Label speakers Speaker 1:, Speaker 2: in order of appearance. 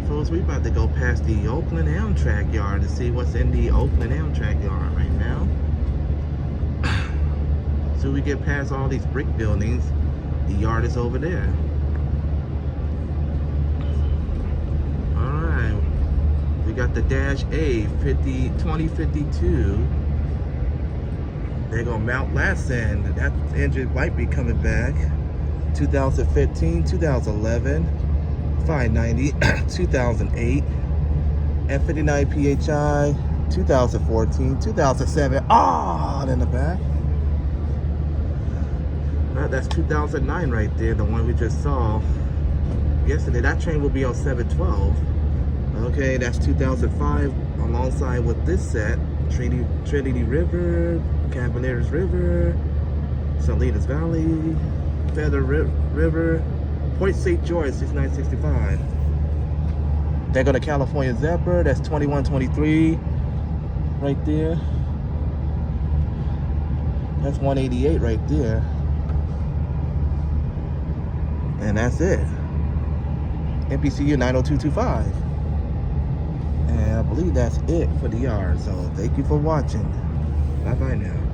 Speaker 1: Alright folks, we about to go past the Oakland Amtrak yard to see what's in the Oakland Amtrak yard right now. So we get past all these brick buildings, the yard is over there. Alright, we got the Dash A 2052. They're gonna mount last end. That engine might be coming back. 2015, 2011, 590, 2008, F59 PHI, 2014, 2007. Ah, in the back. That's 2009 right there, the one we just saw yesterday. That train will be on 712. Okay, that's 2005 alongside with this set. Trinity River, Cavaliers River, Salinas Valley, Feather River, Point St. George, 6965. They go to California Zephyr, that's 2123 right there. That's 188 right there. And that's it. NPCU 90225. And I believe that's it for the yard. So thank you for watching. Bye bye now.